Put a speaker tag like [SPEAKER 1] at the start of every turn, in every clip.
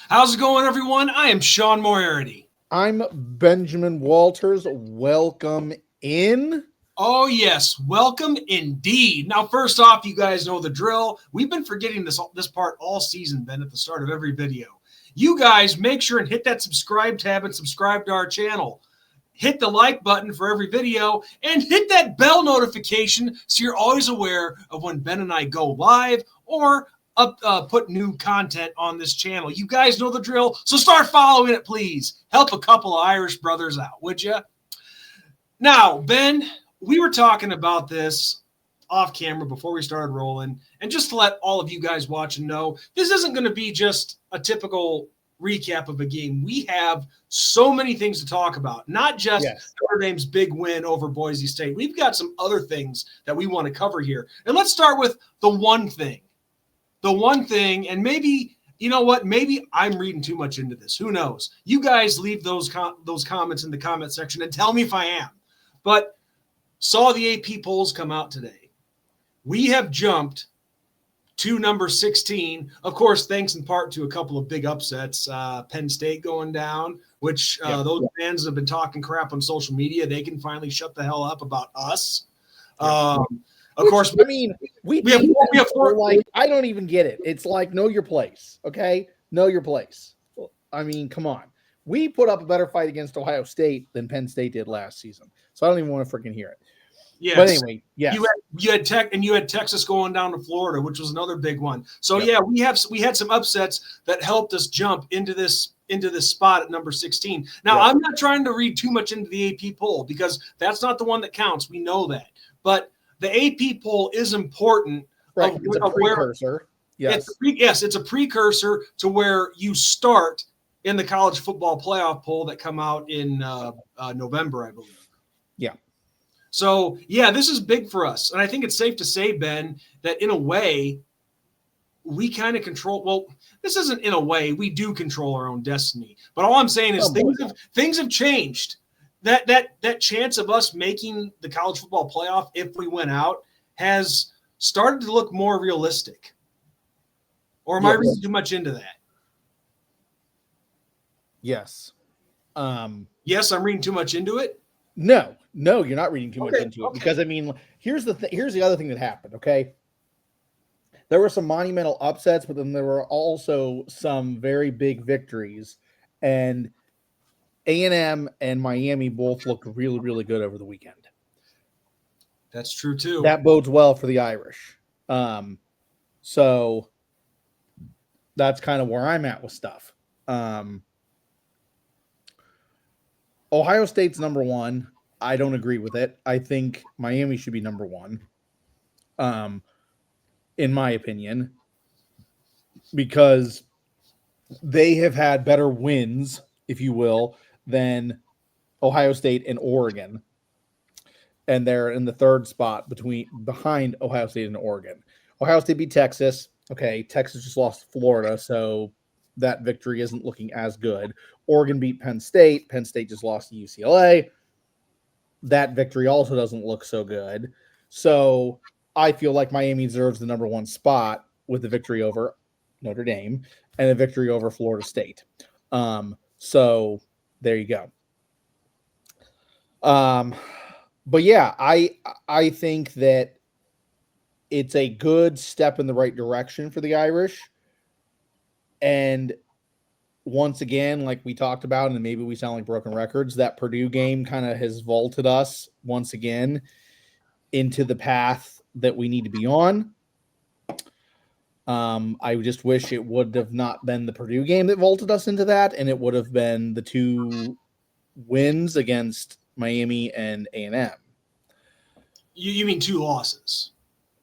[SPEAKER 1] How's it going, everyone? I am Sean Moriarty.
[SPEAKER 2] I'm Benjamin Walters. Welcome in.
[SPEAKER 1] Oh, yes. Welcome indeed. Now, first off, you guys know the drill. We've been forgetting this part all season, Ben, at the start of every video. You guys make sure and hit that subscribe tab and subscribe to our channel. Hit the like button for every video and hit that bell notification so you're always aware of when Ben and I go live or put new content on this channel. You guys know the drill, so start following it, please. Help a couple of Irish brothers out, would you? Now, Ben, we were talking about this off camera before we started rolling, and just to let all of you guys watching know, this isn't going to be just a typical recap of a game. We have so many things to talk about, not just Notre Dame's big win over Boise State. We've got some other things that we want to cover here. And let's start with the one thing. The one thing, and maybe, you know what, maybe I'm reading too much into this. Who knows? You guys leave those comments in the comment section and tell me if I am. But saw the AP polls come out today. We have jumped to number 16. Of course, thanks in part to a couple of big upsets. Penn State going down, which those fans have been talking crap on social media. They can finally shut the hell up about us. Of course,
[SPEAKER 2] I mean, we have four. Like, I don't even get it. It's like, know your place, okay? Know your place. I mean, come on. We put up a better fight against Ohio State than Penn State did last season, so I don't even want to freaking hear it.
[SPEAKER 1] Yes.
[SPEAKER 2] But anyway, yes.
[SPEAKER 1] You had Texas going down to Florida, which was another big one. So we had some upsets that helped us jump into this spot at number 16. Now, I'm not trying to read too much into the AP poll because that's not the one that counts. We know that. But the AP poll is important.
[SPEAKER 2] Right. It's a precursor.
[SPEAKER 1] It's a precursor to where you start in the college football playoff poll that come out in November, I believe.
[SPEAKER 2] Yeah.
[SPEAKER 1] So, this is big for us. And I think it's safe to say, Ben, that in a way, we kind of control – well, this isn't in a way. We do control our own destiny. But all I'm saying is things have changed. That chance of us making the college football playoff if we went out has started to look more realistic. Or am I reading too much into that?
[SPEAKER 2] Yes.
[SPEAKER 1] Yes, I'm reading too much into it?
[SPEAKER 2] No, you're not reading too much into it because, I mean, here's the other thing that happened, okay? There were some monumental upsets, but then there were also some very big victories, and A&M and Miami both looked really, really good over the weekend.
[SPEAKER 1] That's true, too.
[SPEAKER 2] That bodes well for the Irish. So that's kind of where I'm at with stuff. Ohio State's number one. I don't agree with it. I think Miami should be number one, in my opinion, because they have had better wins, if you will, than Ohio State and Oregon. And they're in the third spot behind Ohio State and Oregon. Ohio State beat Texas. Okay, Texas just lost to Florida, so that victory isn't looking as good. Oregon beat Penn State. Penn State just lost to UCLA. That victory also doesn't look so good. So I feel like Miami deserves the number one spot with the victory over Notre Dame and a victory over Florida State. So there you go. But yeah, I think that it's a good step in the right direction for the Irish. And once again, like we talked about, and maybe we sound like broken records, that Purdue game kind of has vaulted us once again into the path that we need to be on. I just wish it would have not been the Purdue game that vaulted us into that, and it would have been the two wins against Miami and A&M.
[SPEAKER 1] You mean two losses?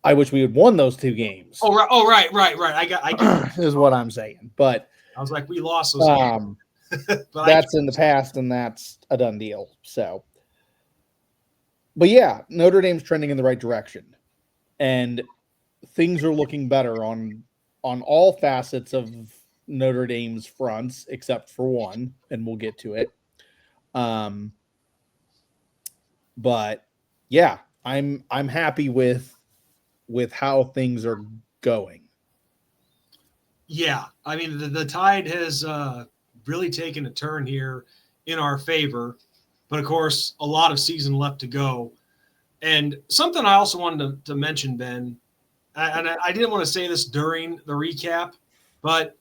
[SPEAKER 2] I wish we had won those two games.
[SPEAKER 1] Oh, right. I get
[SPEAKER 2] is what I'm saying. But
[SPEAKER 1] I was like, we lost those games.
[SPEAKER 2] But that's in the past, and that's a done deal. So, but yeah, Notre Dame's trending in the right direction, and things are looking better on all facets of Notre Dame's fronts, except for one, and we'll get to it. But yeah, I'm happy with how things are going.
[SPEAKER 1] Yeah, I mean the tide has really taken a turn here in our favor, but of course a lot of season left to go. And something I also wanted to mention, Ben, and I didn't want to say this during the recap, but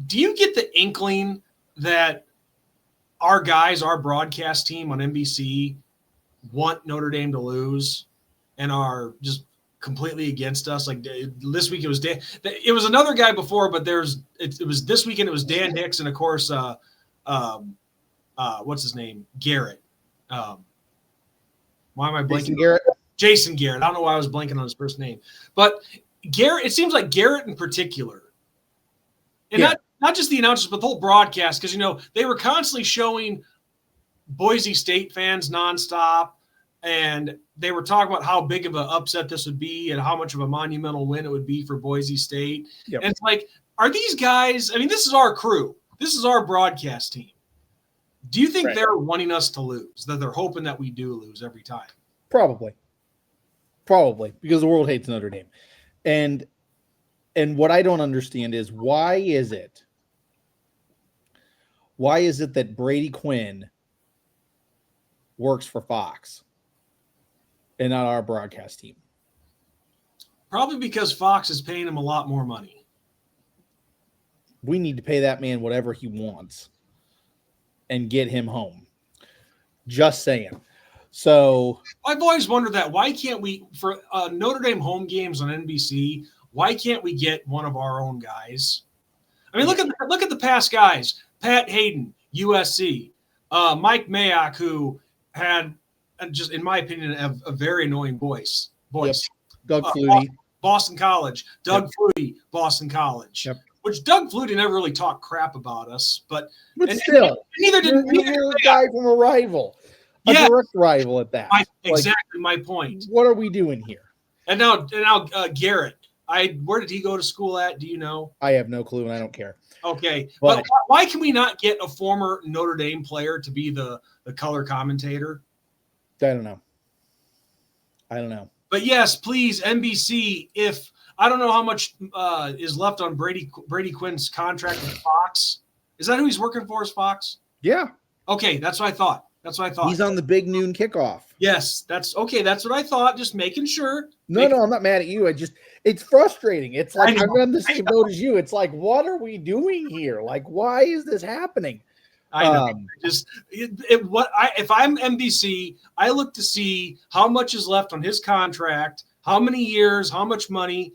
[SPEAKER 1] do you get the inkling that our guys, our broadcast team on NBC, want Notre Dame to lose and are just completely against us? Like this week, it was Dan. It was another guy before, but it was this weekend. It was Dan Hicks, and of course, what's his name, Garrett. Why am I blanking?
[SPEAKER 2] Jason Garrett.
[SPEAKER 1] Jason Garrett. I don't know why I was blanking on his first name, but Garrett. It seems like Garrett in particular, and not just the announcers, but the whole broadcast, because they were constantly showing Boise State fans nonstop, and they were talking about how big of an upset this would be and how much of a monumental win it would be for Boise State. Yep. And it's like, are these guys? I mean, this is our crew. This is our broadcast team. Do you think they're wanting us to lose? That they're hoping that we do lose every time?
[SPEAKER 2] Probably, because the world hates Notre Dame, and what I don't understand is why is it that Brady Quinn works for Fox and not our broadcast team?
[SPEAKER 1] Probably because Fox is paying him a lot more money.
[SPEAKER 2] We need to pay that man whatever he wants and get him home. Just saying. So
[SPEAKER 1] I've always wondered that. Why can't we, for Notre Dame home games on NBC, why can't we get one of our own guys? I mean, look at the past guys. Pat Hayden, USC. Mike Mayock, who had, just in my opinion, a very annoying voice.
[SPEAKER 2] Yep. Doug Flutie.
[SPEAKER 1] Boston College. Doug Flutie, Boston College.
[SPEAKER 2] Yep.
[SPEAKER 1] Which Doug Flutie never really talked crap about us, but
[SPEAKER 2] still,
[SPEAKER 1] neither did
[SPEAKER 2] a guy from a rival. A direct rival at that.
[SPEAKER 1] Exactly my point.
[SPEAKER 2] What are we doing here?
[SPEAKER 1] And now Garrett. Where did he go to school at? Do you know?
[SPEAKER 2] I have no clue, and I don't care.
[SPEAKER 1] Okay, but why can we not get a former Notre Dame player to be the color commentator?
[SPEAKER 2] I don't know.
[SPEAKER 1] But yes, please, NBC. If I don't know how much is left on Brady Quinn's contract with Fox. Is that who he's working for? Is Fox?
[SPEAKER 2] Yeah.
[SPEAKER 1] Okay, that's what I thought.
[SPEAKER 2] He's on the big noon kickoff.
[SPEAKER 1] Yes, that's okay. That's what I thought. Just making sure.
[SPEAKER 2] No, I'm not mad at you. It's frustrating. It's like I'm on the same boat as you. It's like, what are we doing here? Like, why is this happening?
[SPEAKER 1] I know. If I'm NBC, I look to see how much is left on his contract, how many years, how much money,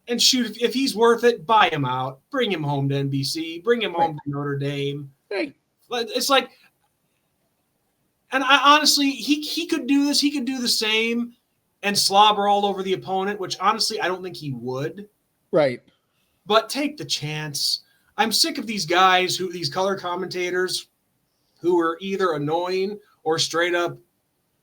[SPEAKER 1] and shoot, if he's worth it, buy him out, bring him home to NBC, bring him home to Notre Dame.
[SPEAKER 2] Right.
[SPEAKER 1] It's like. And I honestly, he could do this. He could do the same and slobber all over the opponent, which honestly, I don't think he would.
[SPEAKER 2] Right.
[SPEAKER 1] But take the chance. I'm sick of these guys these color commentators who are either annoying or straight up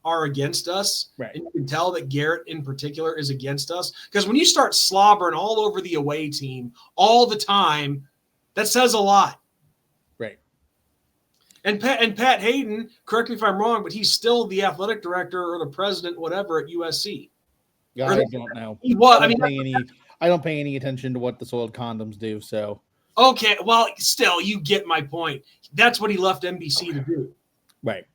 [SPEAKER 1] are against us.
[SPEAKER 2] Right.
[SPEAKER 1] And you can tell that Garrett in particular is against us. Because when you start slobbering all over the away team all the time, that says a lot. And Pat Hayden, correct me if I'm wrong, but he's still the athletic director or the president, whatever, at USC.
[SPEAKER 2] Yeah, I don't know.
[SPEAKER 1] He was.
[SPEAKER 2] I don't pay any attention to what the soiled condoms do. So
[SPEAKER 1] okay, well, still, you get my point. That's what he left NBC to do.
[SPEAKER 2] Right.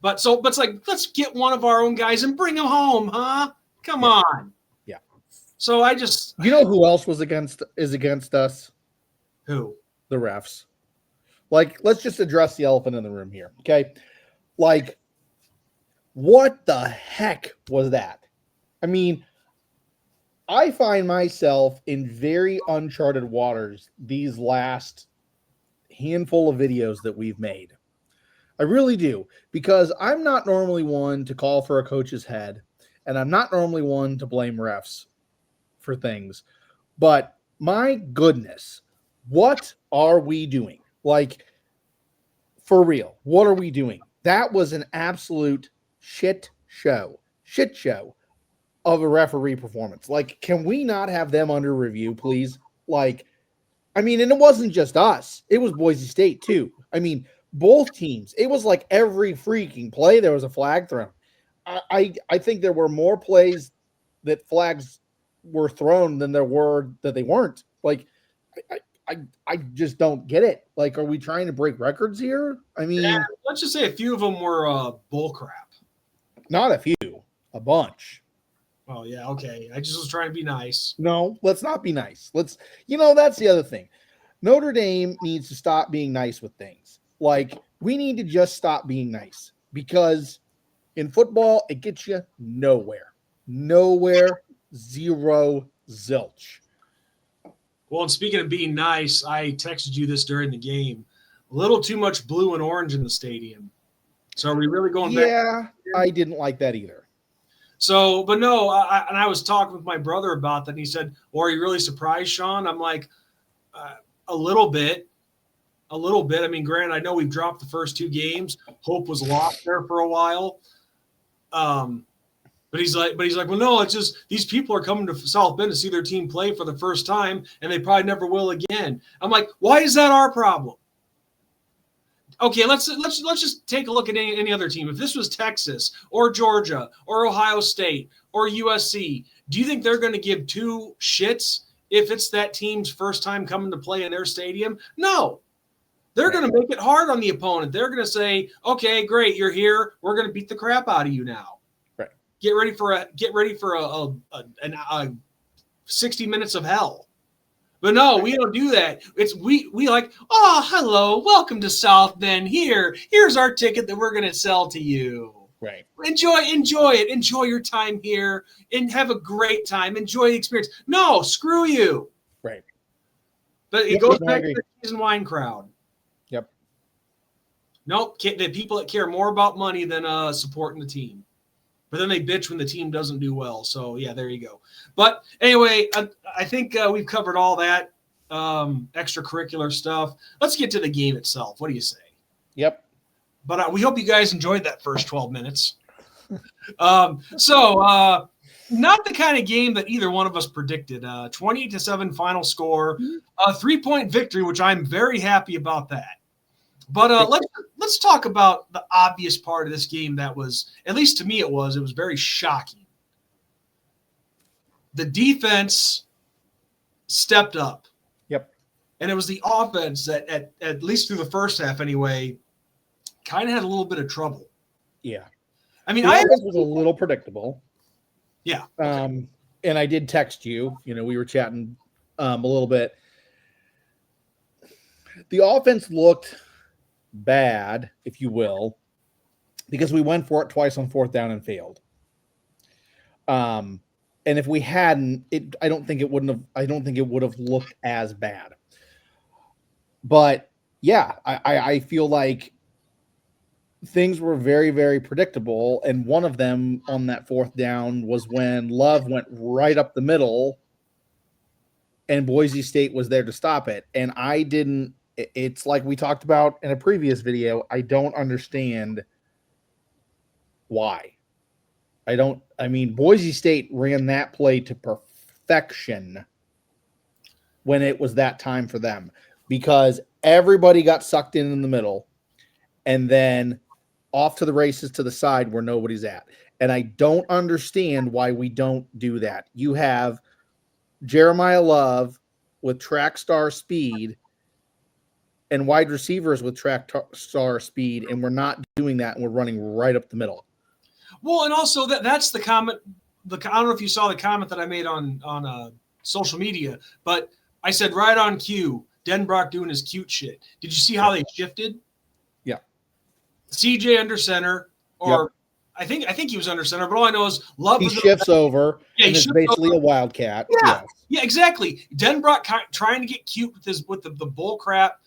[SPEAKER 1] But it's like, let's get one of our own guys and bring him home, huh? Come on.
[SPEAKER 2] Yeah.
[SPEAKER 1] So
[SPEAKER 2] you know who else is against us?
[SPEAKER 1] Who?
[SPEAKER 2] The refs. Like, let's just address the elephant in the room here, okay? Like, what the heck was that? I mean, I find myself in very uncharted waters these last handful of videos that we've made. I really do, because I'm not normally one to call for a coach's head, and I'm not normally one to blame refs for things. But my goodness, what are we doing? Like, for real, what are we doing? That was an absolute shit show of a referee performance. Like, can we not have them under review, please? Like, I mean, and it wasn't just us. It was Boise State, too. I mean, both teams. It was like every freaking play there was a flag thrown. I think there were more plays that flags were thrown than there were that they weren't. Like, I just don't get it. Like, are we trying to break records here? I mean,
[SPEAKER 1] let's just say a few of them were bull crap.
[SPEAKER 2] not a few, a bunch.
[SPEAKER 1] Oh yeah, okay. I just was trying to be nice.
[SPEAKER 2] No, let's not be nice. Let's, that's the other thing. Notre Dame needs to stop being nice with things. Like, we need to just stop being nice, because in football, it gets you nowhere. Nowhere, zero, zilch.
[SPEAKER 1] Well, and speaking of being nice, I texted you this during the game. A little too much blue and orange in the stadium. So are we really going back?
[SPEAKER 2] Yeah, I didn't like that either.
[SPEAKER 1] So, but no, I was talking with my brother about that, and he said, "Well, are you really surprised, Sean?" I'm like, a little bit. I mean, granted, I know we've dropped the first two games. Hope was lost there for a while. But he's like, well, no, it's just these people are coming to South Bend to see their team play for the first time, and they probably never will again. I'm like, why is that our problem? Okay, let's just take a look at any other team. If this was Texas or Georgia or Ohio State or USC, do you think they're going to give two shits if it's that team's first time coming to play in their stadium? No. They're going to make it hard on the opponent. They're going to say, okay, great, you're here. We're going to beat the crap out of you now.
[SPEAKER 2] Right.
[SPEAKER 1] Get ready for a 60 minutes of hell. But no, we don't do that. It's we like, oh, hello, welcome to South Bend. Here's our ticket that we're going to sell to you.
[SPEAKER 2] Right.
[SPEAKER 1] Enjoy it. Enjoy your time here and have a great time. Enjoy the experience. No, screw you.
[SPEAKER 2] Right.
[SPEAKER 1] But it goes back to the cheese and wine crowd.
[SPEAKER 2] Yep.
[SPEAKER 1] Nope. The people that care more about money than supporting the team. But then they bitch when the team doesn't do well. So, yeah, there you go. But anyway, I think we've covered all that extracurricular stuff. Let's get to the game itself. What do you say?
[SPEAKER 2] Yep.
[SPEAKER 1] But we hope you guys enjoyed that first 12 minutes. Not the kind of game that either one of us predicted. 28-7 final score, a 3-point victory, which I'm very happy about that. But let's talk about the obvious part of this game that was, at least to me it was very shocking. The defense stepped up.
[SPEAKER 2] Yep.
[SPEAKER 1] And it was the offense that, at least through the first half anyway, kind of had a little bit of trouble.
[SPEAKER 2] Yeah.
[SPEAKER 1] I mean,
[SPEAKER 2] the offense was a little predictable.
[SPEAKER 1] Yeah. Okay.
[SPEAKER 2] And I did text you. We were chatting a little bit. The offense looked bad, if you will, because we went for it twice on fourth down and failed. And if we hadn't, I don't think it would have looked as bad. But yeah, I feel like things were very, very predictable. And one of them on that fourth down was when Love went right up the middle and Boise State was there to stop it. And it's like we talked about in a previous video. I don't understand why. Boise State ran that play to perfection when it was that time for them, because everybody got sucked in the middle and then off to the races to the side where nobody's at. And I don't understand why we don't do that. You have Jeremiah Love with track star speed and wide receivers with track star speed, and we're not doing that, and we're running right up the middle.
[SPEAKER 1] Well, and also that's the comment. I don't know if you saw the comment that I made on social media, but I said right on cue, Denbrock doing his cute shit. Did you see how they shifted?
[SPEAKER 2] Yeah.
[SPEAKER 1] CJ under center, or yep. I think he was under center, but all I know is Love.
[SPEAKER 2] He shifts over.
[SPEAKER 1] Yeah,
[SPEAKER 2] he's basically a wildcat.
[SPEAKER 1] Yeah, yes. Yeah, exactly. Denbrock trying to get cute with the bull crap.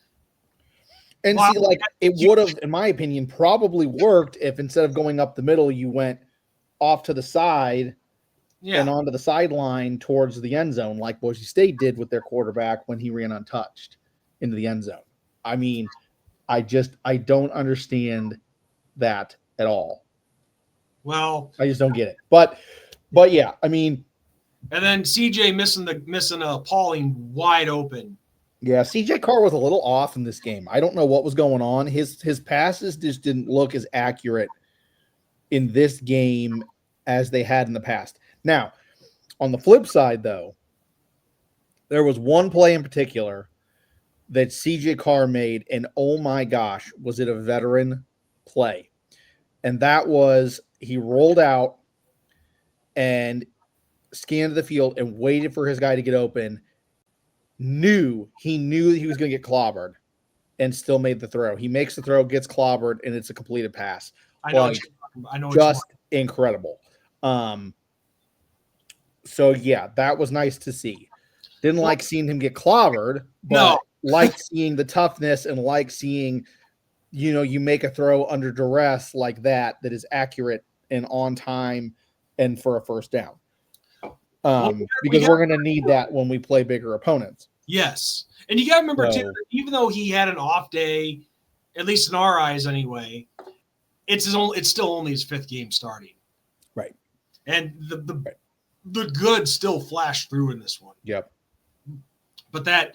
[SPEAKER 2] And see, like, it would have, in my opinion, probably worked if instead of going up the middle, you went off to the side and onto the sideline towards the end zone, like Boise State did with their quarterback when he ran untouched into the end zone. I mean, I don't understand that at all.
[SPEAKER 1] Well,
[SPEAKER 2] I just don't get it. But yeah, I mean.
[SPEAKER 1] And then CJ missing a Pauling wide open.
[SPEAKER 2] Yeah, CJ Carr was a little off in this game. I don't know what was going on. His passes just didn't look as accurate in this game as they had in the past. Now, on the flip side, though, There was one play in particular that CJ Carr made, and oh my gosh, was it a veteran play? And that was he rolled out and scanned the field and waited for his guy to get open. He knew that he was going to get clobbered, and still made the throw. He makes the throw, gets clobbered, and it's a completed pass.
[SPEAKER 1] I know. I know.
[SPEAKER 2] Just incredible. So yeah, that was nice to see. Didn't like seeing him get clobbered, but liked seeing the toughness and like seeing, you make a throw under duress like that is accurate and on time and for a first down. Because we're going to need that when we play bigger opponents.
[SPEAKER 1] Yes. And you got to remember, too, that even though he had an off day, at least in our eyes anyway, it's still only his 5th game starting.
[SPEAKER 2] Right.
[SPEAKER 1] And the good still flashed through in this one.
[SPEAKER 2] Yep.
[SPEAKER 1] But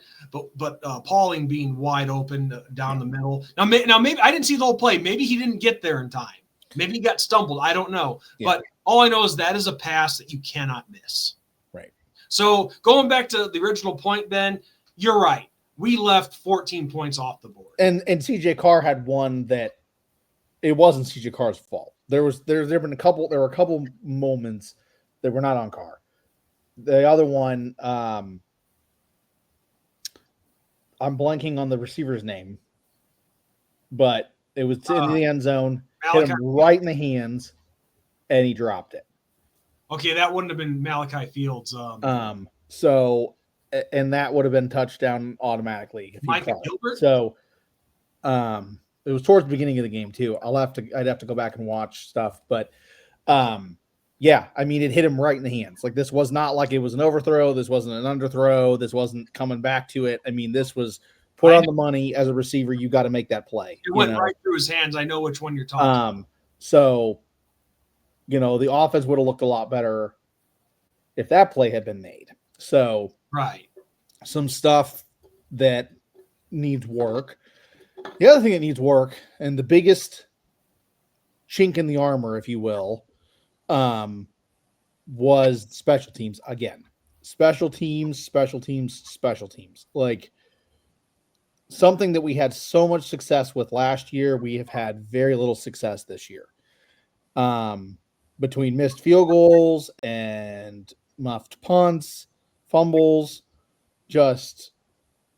[SPEAKER 1] Pauling being wide open down the middle. Now maybe I didn't see the whole play. Maybe he didn't get there in time. Maybe he got stumbled. I don't know. Yeah. But all I know is that is a pass that you cannot miss.
[SPEAKER 2] Right.
[SPEAKER 1] So going back to the original point, Ben, you're right. We left 14 points off the board.
[SPEAKER 2] And CJ Carr had one that it wasn't CJ Carr's fault. There were a couple moments that were not on Carr. The other one, I'm blanking on the receiver's name, but it was in the end zone, hit him right in the hands, and he dropped it.
[SPEAKER 1] Okay, that wouldn't have been Malachi Fields.
[SPEAKER 2] So, and that would have been touchdown automatically if he caught it. So, it was towards the beginning of the game too. I'd have to go back and watch stuff, but yeah, I mean, it hit him right in the hands. Like, this was not like it was an overthrow. This wasn't an underthrow. This wasn't coming back to it. I mean, this was put on the money as a receiver. You got to make that play.
[SPEAKER 1] It went right through his hands. I know which one you're talking about.
[SPEAKER 2] So, the offense would have looked a lot better if that play had been made. So,
[SPEAKER 1] right.
[SPEAKER 2] Some stuff that needs work. The other thing that needs work, and the biggest chink in the armor, if you will, was special teams again. Special teams. Like, something that we had so much success with last year, we have had very little success this year. Between missed field goals and muffed punts, fumbles, just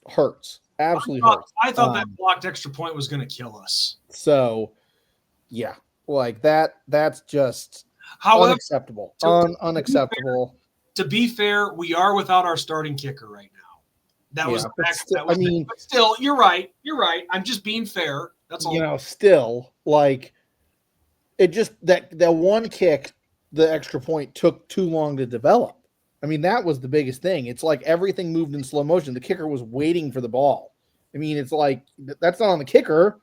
[SPEAKER 2] hurts. Absolutely hurts.
[SPEAKER 1] I thought that blocked extra point was going to kill us.
[SPEAKER 2] So, yeah, like that's just unacceptable. Unacceptable.
[SPEAKER 1] To be fair, we are without our starting kicker right now. But still, you're right. I'm just being fair. That's all.
[SPEAKER 2] Still, like, it just that one kick, the extra point took too long to develop. I mean, that was the biggest thing. It's like everything moved in slow motion. The kicker was waiting for the ball. I mean, it's like that's not on the kicker.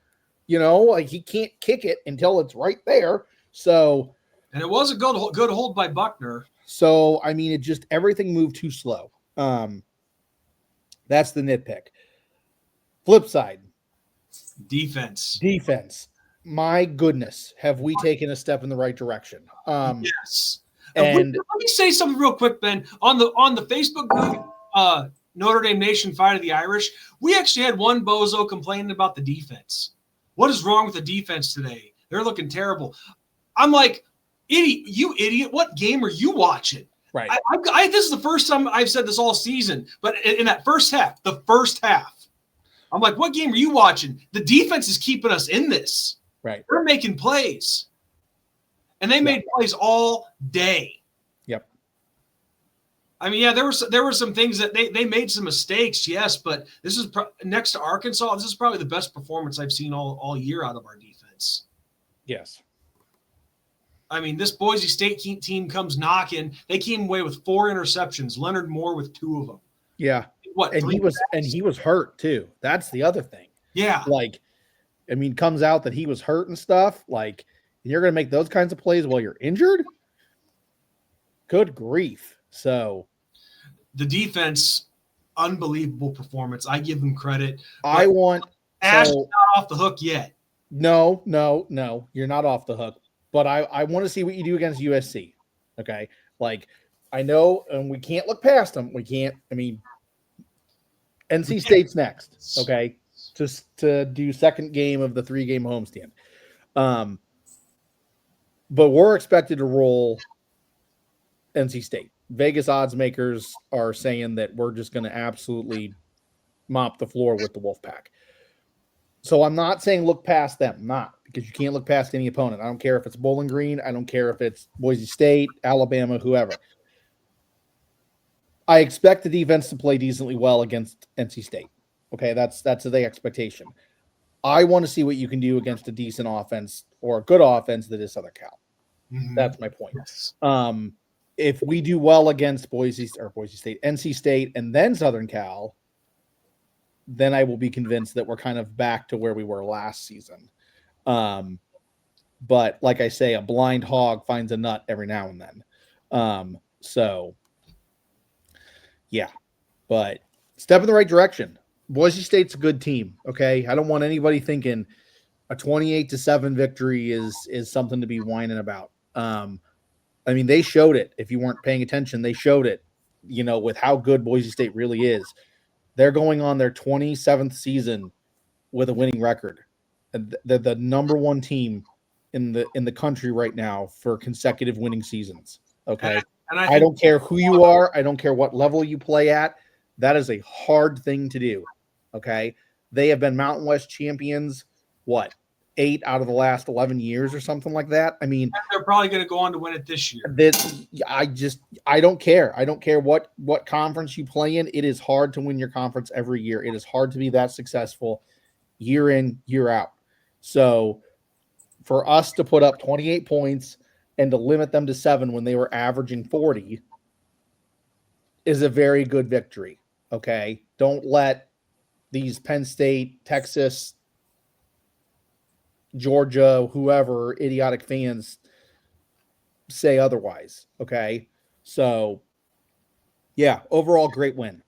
[SPEAKER 2] Like, he can't kick it until it's right there. So,
[SPEAKER 1] and it was a good hold by Buckner.
[SPEAKER 2] So, I mean, it just everything moved too slow. That's the nitpick. Flip side,
[SPEAKER 1] defense.
[SPEAKER 2] My goodness, have we taken a step in the right direction?
[SPEAKER 1] Yes. And let me say something real quick, Ben. On the Facebook group, Notre Dame Nation Fight of the Irish, we actually had one bozo complaining about the defense. What is wrong with the defense today? They're looking terrible. I'm like, idiot, what game are you watching?
[SPEAKER 2] Right.
[SPEAKER 1] This is the first time I've said this all season, but in that first half, I'm like, what game are you watching? The defense is keeping us in this.
[SPEAKER 2] Right.
[SPEAKER 1] They're making plays. And they made plays all day.
[SPEAKER 2] Yep.
[SPEAKER 1] I mean, yeah, there were some things that they made some mistakes, yes, but this is next to Arkansas. This is probably the best performance I've seen all year out of our defense.
[SPEAKER 2] Yes.
[SPEAKER 1] I mean, this Boise State team comes knocking. They came away with 4 interceptions. Leonard Moore with 2 of them.
[SPEAKER 2] Yeah. He was hurt too. That's the other thing.
[SPEAKER 1] Yeah.
[SPEAKER 2] Like, I mean, comes out that he was hurt and stuff. Like, you're going to make those kinds of plays while you're injured? Good grief. So,
[SPEAKER 1] the defense, unbelievable performance. I give them credit.
[SPEAKER 2] Ash
[SPEAKER 1] is not off the hook yet.
[SPEAKER 2] No, you're not off the hook. But I want to see what you do against USC. Okay, like, I know, and we can't look past them. We can't. I mean, NC State's next, okay, just to do second game of the 3-game homestand. But we're expected to roll NC State. Vegas odds makers are saying that we're just going to absolutely mop the floor with the Wolfpack. So I'm not saying look past them, not because you can't look past any opponent. I don't care if it's Bowling Green. I don't care if it's Boise State, Alabama, whoever. I expect the defense to play decently well against NC State. Okay, that's the expectation. I want to see what you can do against a decent offense or a good offense that is Southern Cal.
[SPEAKER 1] Mhm.
[SPEAKER 2] That's my point.
[SPEAKER 1] Yes.
[SPEAKER 2] If we do well against Boise State, NC State, and then Southern Cal, then I will be convinced that we're kind of back to where we were last season. But like I say, a blind hog finds a nut every now and then. So yeah, but step in the right direction. Boise State's a good team. Okay. I don't want anybody thinking a 28-7 victory is something to be whining about. I mean, they showed it. If you weren't paying attention, they showed it, with how good Boise State really is. They're going on their 27th season with a winning record. They're the number one team in the country right now for consecutive winning seasons. Okay.
[SPEAKER 1] And
[SPEAKER 2] I don't care who you are. I don't care what level you play at. That is a hard thing to do. Okay. They have been Mountain West champions, 8 out of the last 11 years or something like that. I mean,
[SPEAKER 1] they're probably going to go on to win it this year.
[SPEAKER 2] I don't care. I don't care what conference you play in. It is hard to win your conference every year. It is hard to be that successful year in, year out. So for us to put up 28 points and to limit them to 7 when they were averaging 40 is a very good victory. Okay. Don't let these Penn State, Texas, Georgia, whoever, idiotic fans say otherwise. Okay. So yeah, overall great win.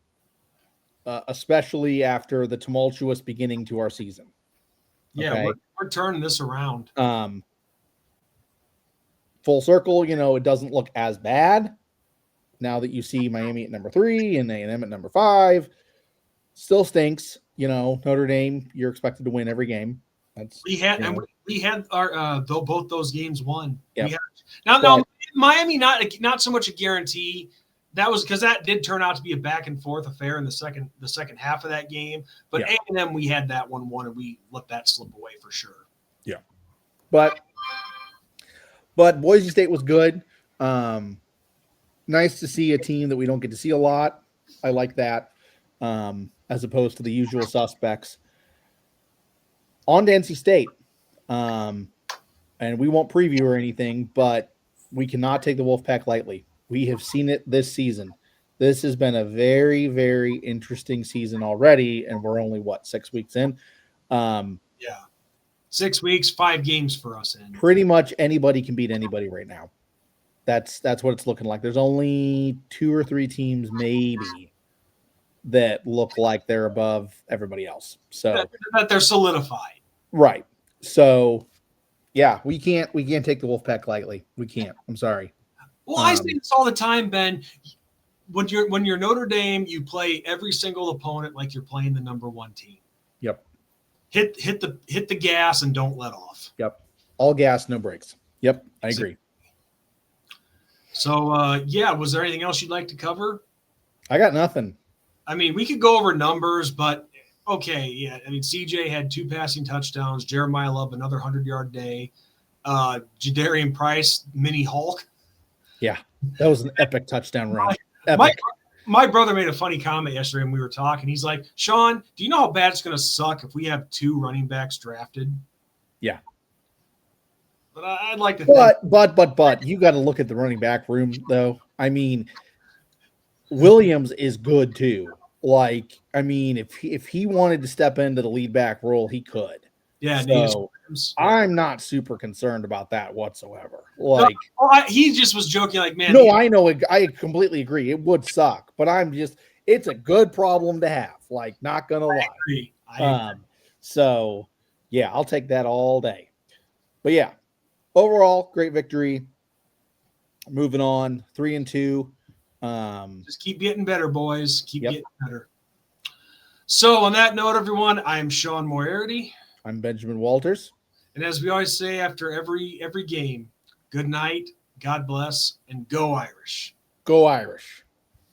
[SPEAKER 2] Especially after the tumultuous beginning to our season.
[SPEAKER 1] Yeah,
[SPEAKER 2] okay?
[SPEAKER 1] we're turning this around.
[SPEAKER 2] Full circle, it doesn't look as bad now that you see Miami at number 3 and A&M at number 5. Still stinks, Notre Dame. You're expected to win every game.
[SPEAKER 1] We had our both those games won.
[SPEAKER 2] Yep.
[SPEAKER 1] Now Miami not so much a guarantee. That was because that did turn out to be a back and forth affair in the second half of that game. But A&M, we had that 1-1, and we let that slip away for sure.
[SPEAKER 2] Yeah, but Boise State was good. Nice to see a team that we don't get to see a lot. I like that, as opposed to the usual suspects. On to NC State, and we won't preview or anything, but we cannot take the Wolfpack lightly. We have seen it this season. This has been a very, very interesting season already, and we're only 6 weeks in.
[SPEAKER 1] 6 weeks, 5 games for us.
[SPEAKER 2] Pretty much anybody can beat anybody right now. That's what it's looking like. There's only 2 or 3 teams maybe that look like they're above everybody else. So
[SPEAKER 1] that they're solidified.
[SPEAKER 2] Right. So yeah, we can't take the Wolfpack lightly. We can't. I'm sorry.
[SPEAKER 1] Well, I say this all the time, Ben. When you're Notre Dame, you play every single opponent like you're playing the number 1 team.
[SPEAKER 2] Yep.
[SPEAKER 1] Hit the gas and don't let off.
[SPEAKER 2] Yep. All gas, no brakes. Yep, I agree.
[SPEAKER 1] So was there anything else you'd like to cover?
[SPEAKER 2] I got nothing.
[SPEAKER 1] I mean, we could go over numbers, but okay, yeah. I mean, CJ had 2 passing touchdowns. Jeremiah Love another 100-yard day. Jadarian Price, mini Hulk.
[SPEAKER 2] Yeah, that was an epic touchdown run.
[SPEAKER 1] My brother made a funny comment yesterday when we were talking. He's like, Sean, do you know how bad it's going to suck if we have 2 running backs drafted?
[SPEAKER 2] Yeah.
[SPEAKER 1] But I'd like to
[SPEAKER 2] But you got to look at the running back room, though. I mean, Williams is good, too. If he wanted to step into the lead back role, he could.
[SPEAKER 1] Yeah,
[SPEAKER 2] so I'm not super concerned about that whatsoever.
[SPEAKER 1] He just was joking, like, man.
[SPEAKER 2] No, I know. I completely agree. It would suck, but it's a good problem to have. Not gonna lie.
[SPEAKER 1] I agree.
[SPEAKER 2] So yeah, I'll take that all day. But yeah, overall, great victory. Moving on, 3-2.
[SPEAKER 1] Just keep getting better, boys. Keep getting better. So on that note, everyone, I'm Sean Moriarty.
[SPEAKER 2] I'm Benjamin Walters.
[SPEAKER 1] And as we always say after every game, good night, God bless, and go Irish.
[SPEAKER 2] Go Irish.